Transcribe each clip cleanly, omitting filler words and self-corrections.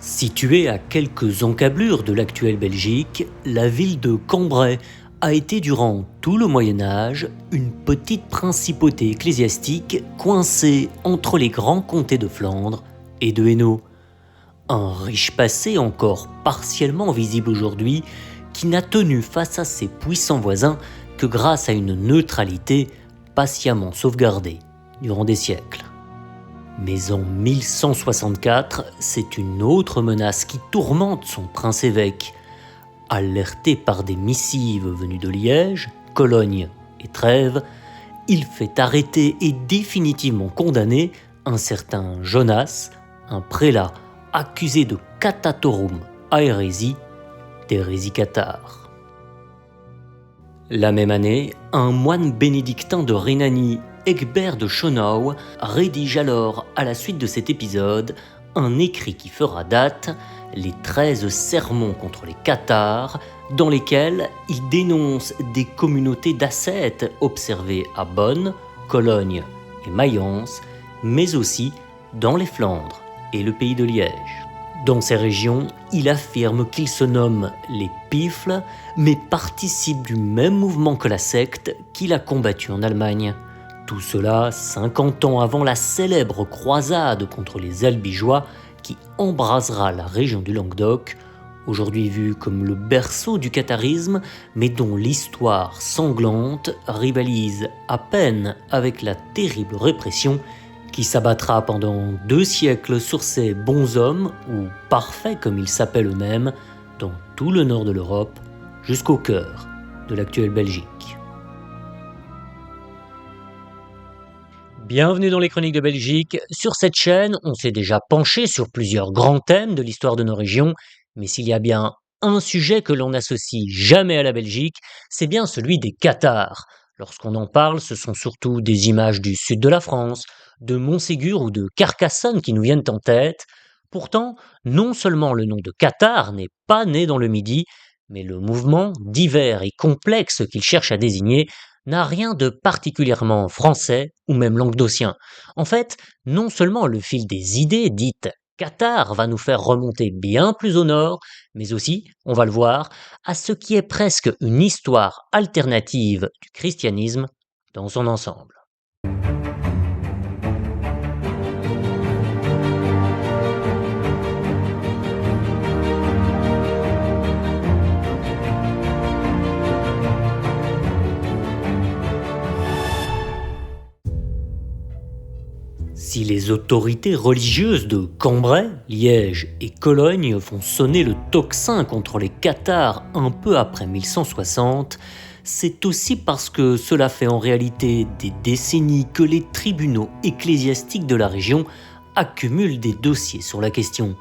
Située à quelques encablures de l'actuelle Belgique, la ville de Cambrai a été durant tout le Moyen Âge une petite principauté ecclésiastique coincée entre les grands comtés de Flandre et de Hainaut. Un riche passé encore partiellement visible aujourd'hui qui n'a tenu face à ses puissants voisins que grâce à une neutralité patiemment sauvegardée durant des siècles. Mais en 1164, c'est une autre menace qui tourmente son prince-évêque. Alerté par des missives venues de Liège, Cologne et Trèves, il fait arrêter et définitivement condamner un certain Jonas, un prélat accusé de catatorum à hérésie, d'hérésie cathare. La même année, un moine bénédictin de Rhénanie, Egbert de Schönau, rédige alors, à la suite de cet épisode, un écrit qui fera date, les 13 sermons contre les cathares, dans lesquels il dénonce des communautés d'ascètes observées à Bonn, Cologne et Mayence, mais aussi dans les Flandres et le pays de Liège. Dans ces régions, il affirme qu'ils se nomment les Pifles, mais participent du même mouvement que la secte qu'il a combattu en Allemagne. Tout cela 50 ans avant la célèbre croisade contre les Albigeois qui embrasera la région du Languedoc, aujourd'hui vue comme le berceau du catharisme, mais dont l'histoire sanglante rivalise à peine avec la terrible répression qui s'abattra pendant 2 siècles sur ces bons hommes, ou parfaits comme ils s'appellent eux-mêmes, dans tout le nord de l'Europe, jusqu'au cœur de l'actuelle Belgique. Bienvenue dans les Chroniques de Belgique. Sur cette chaîne, on s'est déjà penché sur plusieurs grands thèmes de l'histoire de nos régions, mais s'il y a bien un sujet que l'on n'associe jamais à la Belgique, c'est bien celui des cathares. Lorsqu'on en parle, ce sont surtout des images du sud de la France, de Montségur ou de Carcassonne qui nous viennent en tête. Pourtant, non seulement le nom de cathare n'est pas né dans le Midi, mais le mouvement divers et complexe qu'il cherche à désigner n'a rien de particulièrement français ou même languedocien. En fait, non seulement le fil des idées dites cathares va nous faire remonter bien plus au nord, mais aussi, on va le voir, à ce qui est presque une histoire alternative du christianisme dans son ensemble. Si les autorités religieuses de Cambrai, Liège et Cologne font sonner le tocsin contre les cathares un peu après 1160, c'est aussi parce que cela fait en réalité des décennies que les tribunaux ecclésiastiques de la région accumulent des dossiers sur la question.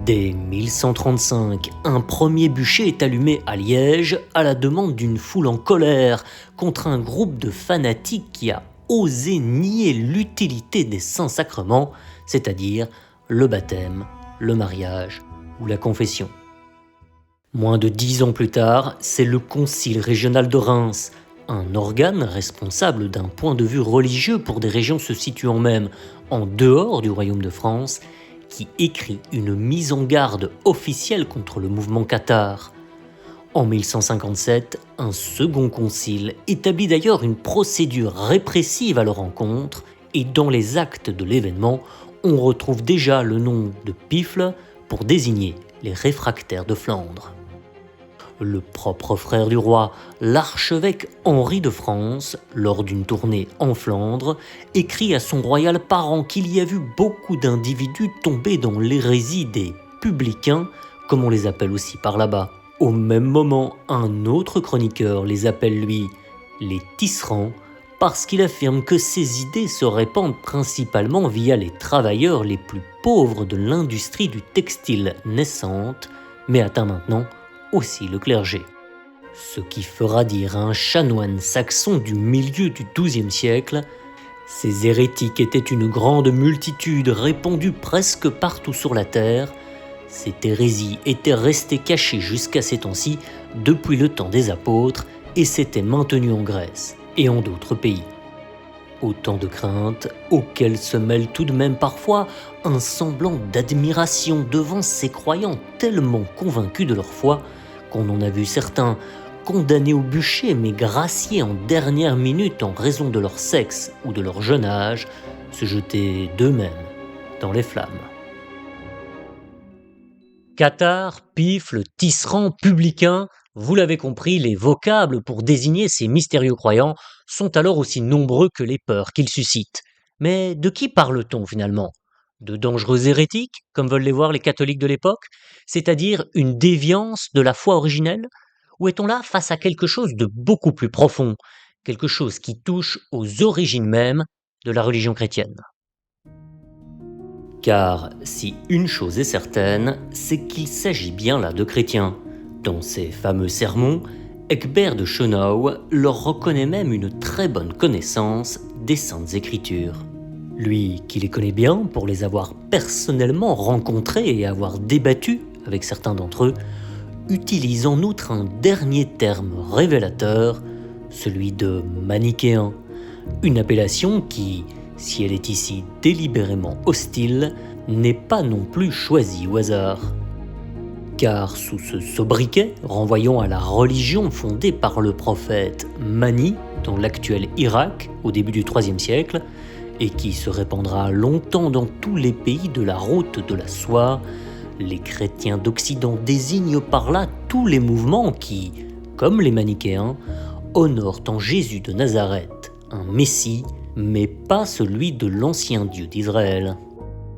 Dès 1135, un premier bûcher est allumé à Liège à la demande d'une foule en colère contre un groupe de fanatiques qui a osé nier l'utilité des saints sacrements, c'est-à-dire le baptême, le mariage ou la confession. Moins de 10 ans plus tard, c'est le Concile régional de Reims, un organe responsable d'un point de vue religieux pour des régions se situant même en dehors du Royaume de France, qui écrit une mise en garde officielle contre le mouvement cathare. En 1157, un second concile établit d'ailleurs une procédure répressive à leur encontre, et dans les actes de l'événement, on retrouve déjà le nom de Pifles pour désigner les réfractaires de Flandre. Le propre frère du roi, l'archevêque Henri de France, lors d'une tournée en Flandre, écrit à son royal parent qu'il y a vu beaucoup d'individus tomber dans l'hérésie des publicains, comme on les appelle aussi par là-bas. Au même moment, un autre chroniqueur les appelle lui les tisserands, parce qu'il affirme que ces idées se répandent principalement via les travailleurs les plus pauvres de l'industrie du textile naissante, mais atteint maintenant aussi le clergé. Ce qui fera dire à un chanoine saxon du milieu du XIIe siècle: ces hérétiques étaient une grande multitude répandue presque partout sur la terre. Cette hérésie était restée cachée jusqu'à ces temps-ci depuis le temps des apôtres et s'était maintenue en Grèce et en d'autres pays. Autant de craintes auxquelles se mêle tout de même parfois un semblant d'admiration devant ces croyants tellement convaincus de leur foi qu'on en a vu certains condamnés au bûcher mais graciés en dernière minute en raison de leur sexe ou de leur jeune âge, se jeter d'eux-mêmes dans les flammes. Cathare, pifle, tisserand, publicain, vous l'avez compris, les vocables pour désigner ces mystérieux croyants sont alors aussi nombreux que les peurs qu'ils suscitent. Mais de qui parle-t-on finalement? De dangereux hérétiques, comme veulent les voir les catholiques de l'époque, c'est-à-dire une déviance de la foi originelle? Ou est-on là face à quelque chose de beaucoup plus profond, quelque chose qui touche aux origines mêmes de la religion chrétienne? Car si une chose est certaine, c'est qu'il s'agit bien là de chrétiens. Dans ses fameux sermons, Ecbert de Schönau leur reconnaît même une très bonne connaissance des Saintes Écritures. Lui qui les connaît bien pour les avoir personnellement rencontrés et avoir débattu avec certains d'entre eux, utilise en outre un dernier terme révélateur, celui de manichéen, une appellation qui, si elle est ici délibérément hostile, n'est pas non plus choisie au hasard. Car sous ce sobriquet, renvoyant à la religion fondée par le prophète Mani dans l'actuel Irak au début du IIIe siècle, et qui se répandra longtemps dans tous les pays de la route de la soie, les chrétiens d'Occident désignent par là tous les mouvements qui, comme les manichéens, honorent en Jésus de Nazareth un Messie, mais pas celui de l'ancien Dieu d'Israël.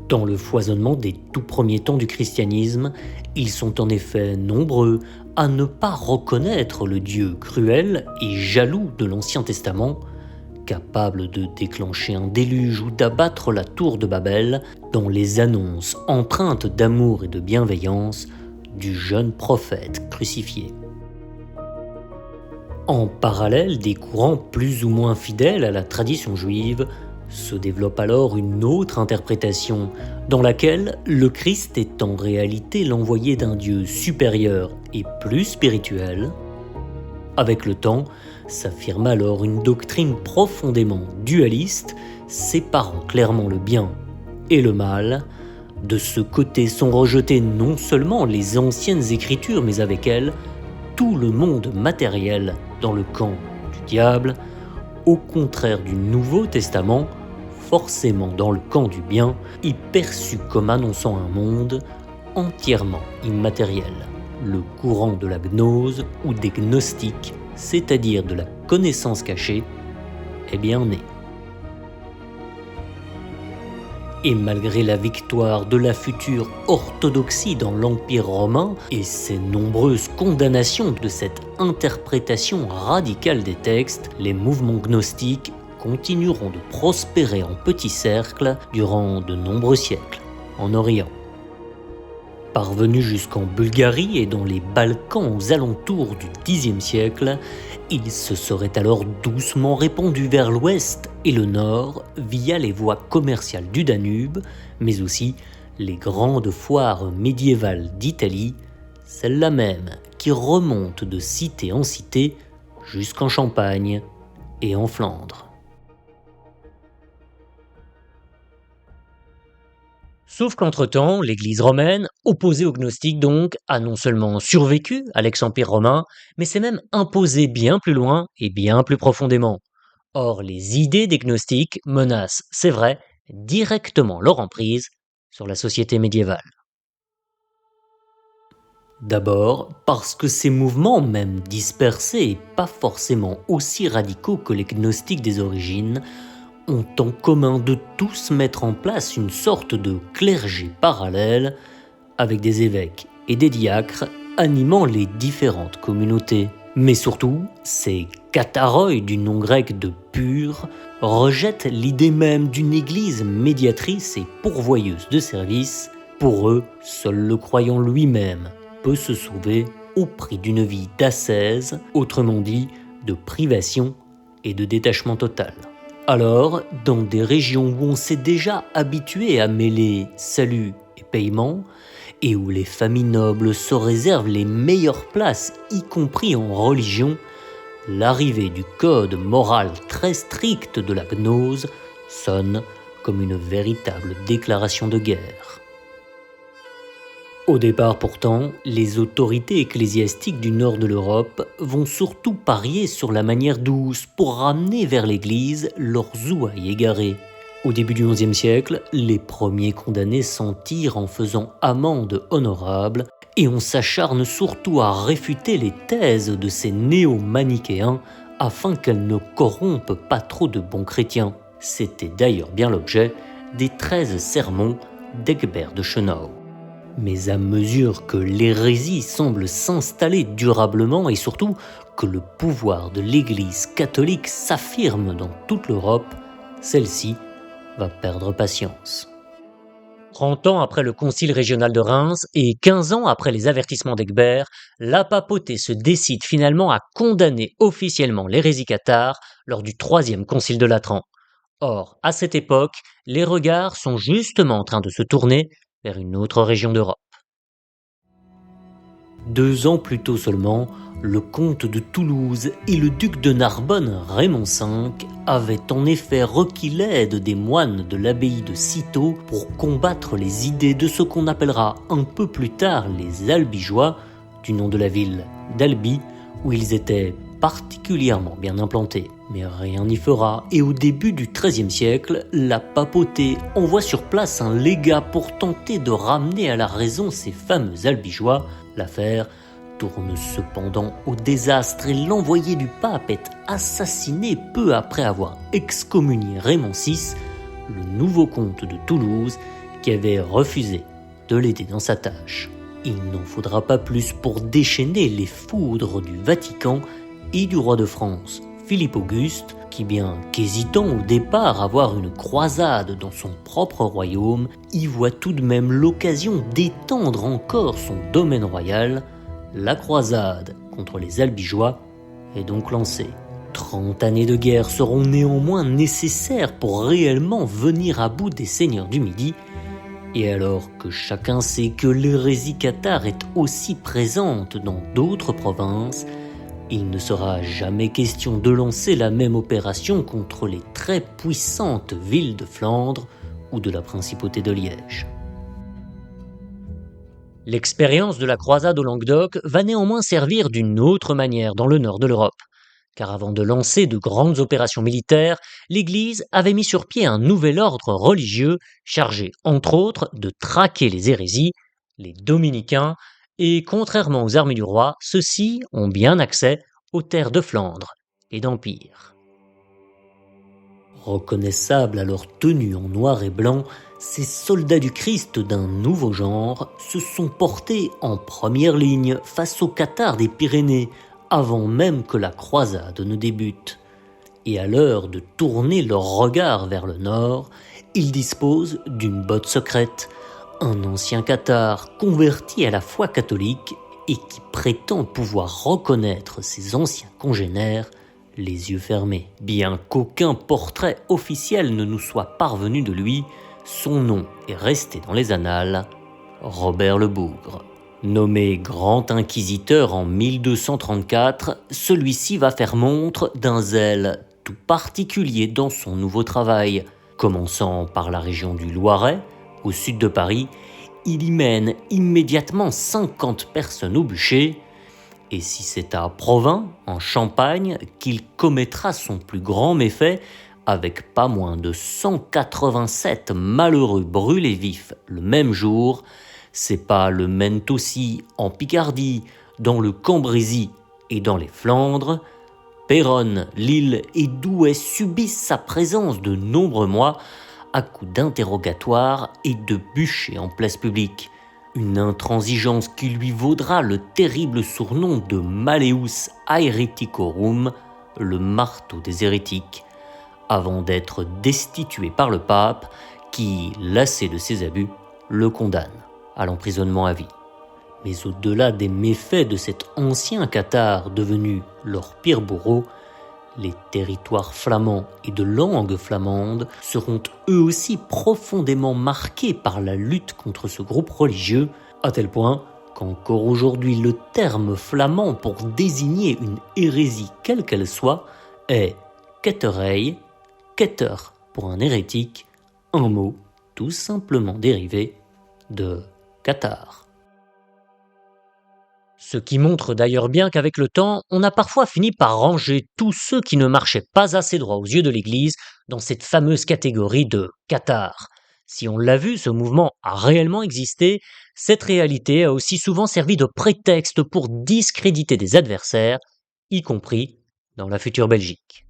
Dans le foisonnement des tout premiers temps du christianisme, ils sont en effet nombreux à ne pas reconnaître le Dieu cruel et jaloux de l'Ancien Testament, capable de déclencher un déluge ou d'abattre la tour de Babel dans les annonces empreintes d'amour et de bienveillance du jeune prophète crucifié. En parallèle des courants plus ou moins fidèles à la tradition juive, se développe alors une autre interprétation dans laquelle le Christ est en réalité l'envoyé d'un Dieu supérieur et plus spirituel. Avec le temps, s'affirme alors une doctrine profondément dualiste, séparant clairement le bien et le mal. De ce côté sont rejetées non seulement les anciennes écritures, mais avec elles, tout le monde matériel dans le camp du diable, au contraire du Nouveau Testament, forcément dans le camp du bien, et perçu comme annonçant un monde entièrement immatériel, le courant de la gnose ou des gnostiques, c'est-à-dire de la connaissance cachée, est bien né. Et malgré la victoire de la future orthodoxie dans l'Empire romain et ses nombreuses condamnations de cette interprétation radicale des textes, les mouvements gnostiques continueront de prospérer en petits cercles durant de nombreux siècles en Orient. Parvenus jusqu'en Bulgarie et dans les Balkans aux alentours du Xe siècle, ils se seraient alors doucement répandus vers l'ouest et le nord via les voies commerciales du Danube, mais aussi les grandes foires médiévales d'Italie, celles-là même qui remontent de cité en cité jusqu'en Champagne et en Flandre. Sauf qu'entre-temps, l'Église romaine, opposée aux gnostiques donc, a non seulement survécu à l'ex-empire romain, mais s'est même imposée bien plus loin et bien plus profondément. Or, les idées des gnostiques menacent, c'est vrai, directement leur emprise sur la société médiévale. D'abord, parce que ces mouvements, même dispersés et pas forcément aussi radicaux que les gnostiques des origines, ont en commun de tous mettre en place une sorte de clergé parallèle avec des évêques et des diacres animant les différentes communautés. Mais surtout, ces katharoi du nom grec de pur rejettent l'idée même d'une église médiatrice et pourvoyeuse de services. Pour eux, seul le croyant lui-même peut se sauver au prix d'une vie d'ascèse, autrement dit de privation et de détachement total. Alors, dans des régions où on s'est déjà habitué à mêler salut et paiement, et où les familles nobles se réservent les meilleures places, y compris en religion, l'arrivée du code moral très strict de la gnose sonne comme une véritable déclaration de guerre. Au départ pourtant, les autorités ecclésiastiques du nord de l'Europe vont surtout parier sur la manière douce pour ramener vers l'Église leurs ouailles égarées. Au début du XIe siècle, les premiers condamnés s'en tirent en faisant amende honorable et on s'acharne surtout à réfuter les thèses de ces néo-manichéens afin qu'elles ne corrompent pas trop de bons chrétiens. C'était d'ailleurs bien l'objet des 13 sermons d'Egbert de Schönau. Mais à mesure que l'hérésie semble s'installer durablement et surtout que le pouvoir de l'Église catholique s'affirme dans toute l'Europe, celle-ci va perdre patience. 30 ans après le concile régional de Reims et 15 ans après les avertissements d'Egbert, la papauté se décide finalement à condamner officiellement l'hérésie cathare lors du 3e concile de Latran. Or, à cette époque, les regards sont justement en train de se tourner vers une autre région d'Europe. 2 ans plus tôt seulement, le comte de Toulouse et le duc de Narbonne, Raymond V, avaient en effet requis l'aide des moines de l'abbaye de Cîteaux pour combattre les idées de ce qu'on appellera un peu plus tard les Albigeois, du nom de la ville d'Albi, où ils étaient particulièrement bien implantés. Mais rien n'y fera, et au début du XIIIe siècle, la papauté envoie sur place un légat pour tenter de ramener à la raison ces fameux Albigeois. L'affaire tourne cependant au désastre et l'envoyé du pape est assassiné peu après avoir excommunié Raymond VI, le nouveau comte de Toulouse, qui avait refusé de l'aider dans sa tâche. Il n'en faudra pas plus pour déchaîner les foudres du Vatican et du roi de France, Philippe Auguste, qui bien qu'hésitant au départ à avoir une croisade dans son propre royaume, y voit tout de même l'occasion d'étendre encore son domaine royal. La croisade contre les Albigeois est donc lancée. 30 années de guerre seront néanmoins nécessaires pour réellement venir à bout des seigneurs du Midi, et alors que chacun sait que l'hérésie cathare est aussi présente dans d'autres provinces, il ne sera jamais question de lancer la même opération contre les très puissantes villes de Flandre ou de la principauté de Liège. L'expérience de la croisade au Languedoc va néanmoins servir d'une autre manière dans le nord de l'Europe. Car avant de lancer de grandes opérations militaires, l'Église avait mis sur pied un nouvel ordre religieux chargé, entre autres, de traquer les hérésies, les dominicains, et contrairement aux armées du roi, ceux-ci ont bien accès aux terres de Flandre et d'Empire. Reconnaissables à leur tenue en noir et blanc, ces soldats du Christ d'un nouveau genre se sont portés en première ligne face aux cathares des Pyrénées, avant même que la croisade ne débute. Et à l'heure de tourner leur regard vers le nord, ils disposent d'une botte secrète, un ancien cathare converti à la foi catholique et qui prétend pouvoir reconnaître ses anciens congénères les yeux fermés. Bien qu'aucun portrait officiel ne nous soit parvenu de lui, son nom est resté dans les annales, Robert le Bougre. Nommé grand inquisiteur en 1234, celui-ci va faire montre d'un zèle tout particulier dans son nouveau travail. Commençant par la région du Loiret, au sud de Paris, il y mène immédiatement 50 personnes au bûcher, et si c'est à Provins, en Champagne, qu'il commettra son plus grand méfait, avec pas moins de 187 malheureux brûlés vifs le même jour, c'est pas le mènent aussi en Picardie, dans le Cambrésis et dans les Flandres. Péronne, Lille et Douai subissent sa présence de nombreux mois à coups d'interrogatoires et de bûchers en place publique. Une intransigeance qui lui vaudra le terrible surnom de Malleus Haereticorum, le marteau des hérétiques, avant d'être destitué par le pape qui, lassé de ses abus, le condamne à l'emprisonnement à vie. Mais au-delà des méfaits de cet ancien cathare devenu leur pire bourreau, les territoires flamands et de langue flamande seront eux aussi profondément marqués par la lutte contre ce groupe religieux, à tel point qu'encore aujourd'hui le terme flamand pour désigner une hérésie quelle qu'elle soit est ketterij, ketter pour un hérétique, un mot tout simplement dérivé de cathare. Ce qui montre d'ailleurs bien qu'avec le temps, on a parfois fini par ranger tous ceux qui ne marchaient pas assez droit aux yeux de l'Église dans cette fameuse catégorie de cathares. Si on l'a vu, ce mouvement a réellement existé, cette réalité a aussi souvent servi de prétexte pour discréditer des adversaires, y compris dans la future Belgique.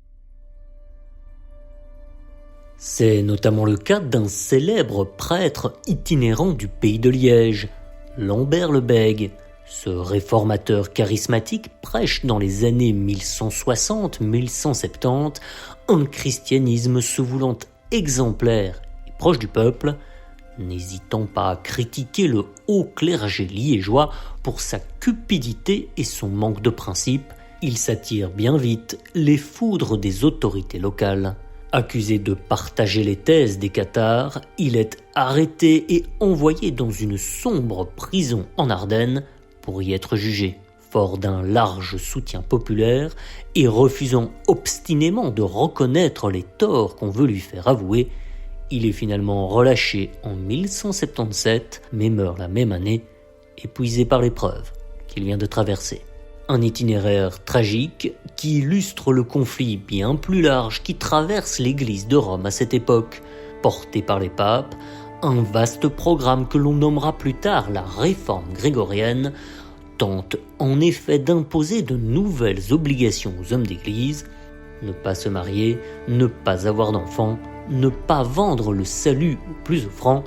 C'est notamment le cas d'un célèbre prêtre itinérant du pays de Liège, Lambert le Bègue. Ce réformateur charismatique prêche dans les années 1160-1170 un christianisme se voulant exemplaire et proche du peuple, n'hésitant pas à critiquer le haut clergé liégeois pour sa cupidité et son manque de principe. Il s'attire bien vite les foudres des autorités locales. Accusé de partager les thèses des cathares, il est arrêté et envoyé dans une sombre prison en Ardennes pour y être jugé. Fort d'un large soutien populaire et refusant obstinément de reconnaître les torts qu'on veut lui faire avouer, il est finalement relâché en 1177, mais meurt la même année, épuisé par l'épreuve qu'il vient de traverser. Un itinéraire tragique qui illustre le conflit bien plus large qui traverse l'Église de Rome à cette époque, porté par les papes, un vaste programme que l'on nommera plus tard la réforme grégorienne, tente en effet d'imposer de nouvelles obligations aux hommes d'église, ne pas se marier, ne pas avoir d'enfants, ne pas vendre le salut aux plus offrants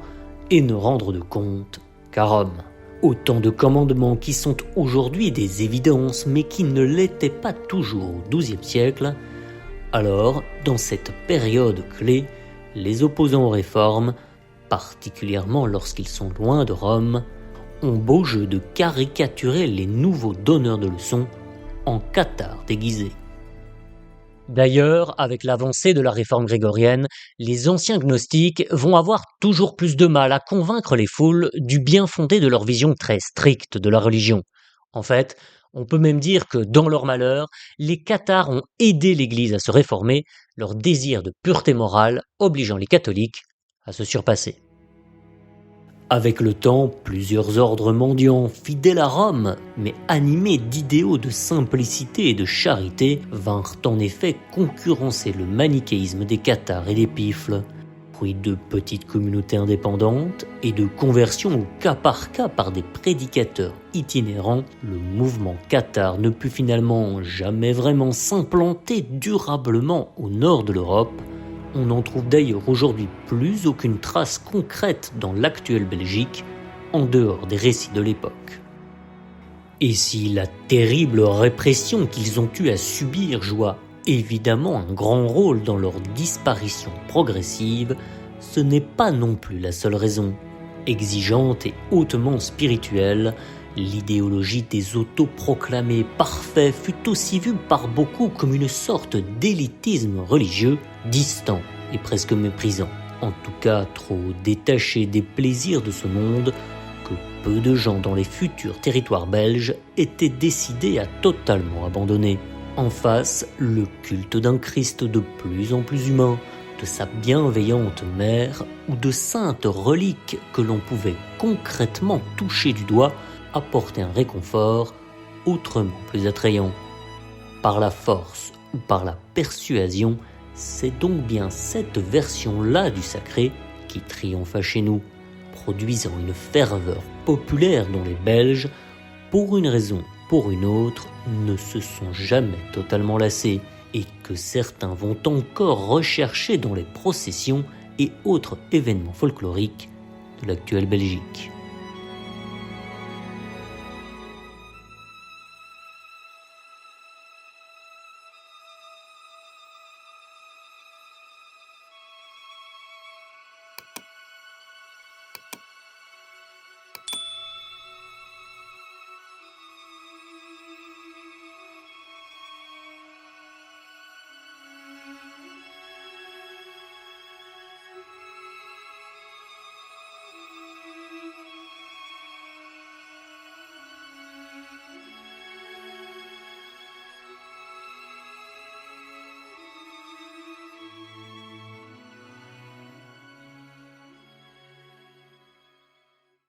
et ne rendre de compte qu'à Rome. Autant de commandements qui sont aujourd'hui des évidences mais qui ne l'étaient pas toujours au XIIe siècle. Alors, dans cette période clé, les opposants aux réformes, particulièrement lorsqu'ils sont loin de Rome, ont beau jeu de caricaturer les nouveaux donneurs de leçons en cathares déguisés. D'ailleurs, avec l'avancée de la réforme grégorienne, les anciens gnostiques vont avoir toujours plus de mal à convaincre les foules du bien fondé de leur vision très stricte de la religion. En fait, on peut même dire que dans leur malheur, les cathares ont aidé l'Église à se réformer, leur désir de pureté morale obligeant les catholiques à se surpasser. Avec le temps, plusieurs ordres mendiants, fidèles à Rome, mais animés d'idéaux de simplicité et de charité, vinrent en effet concurrencer le manichéisme des cathares et des pifles. Fruit de petites communautés indépendantes et de conversions au cas par des prédicateurs itinérants, le mouvement cathare ne put finalement jamais vraiment s'implanter durablement au nord de l'Europe. On n'en trouve d'ailleurs aujourd'hui plus aucune trace concrète dans l'actuelle Belgique, en dehors des récits de l'époque. Et si la terrible répression qu'ils ont eu à subir joua évidemment un grand rôle dans leur disparition progressive, ce n'est pas non plus la seule raison. Exigeante et hautement spirituelle, l'idéologie des autoproclamés parfaits fut aussi vue par beaucoup comme une sorte d'élitisme religieux distant et presque méprisant, en tout cas trop détaché des plaisirs de ce monde que peu de gens dans les futurs territoires belges étaient décidés à totalement abandonner. En face, le culte d'un Christ de plus en plus humain, de sa bienveillante mère ou de saintes reliques que l'on pouvait concrètement toucher du doigt apportait un réconfort autrement plus attrayant. Par la force ou par la persuasion, c'est donc bien cette version-là du sacré qui triompha chez nous, produisant une ferveur populaire dont les Belges, pour une raison ou pour une autre, ne se sont jamais totalement lassés et que certains vont encore rechercher dans les processions et autres événements folkloriques de l'actuelle Belgique.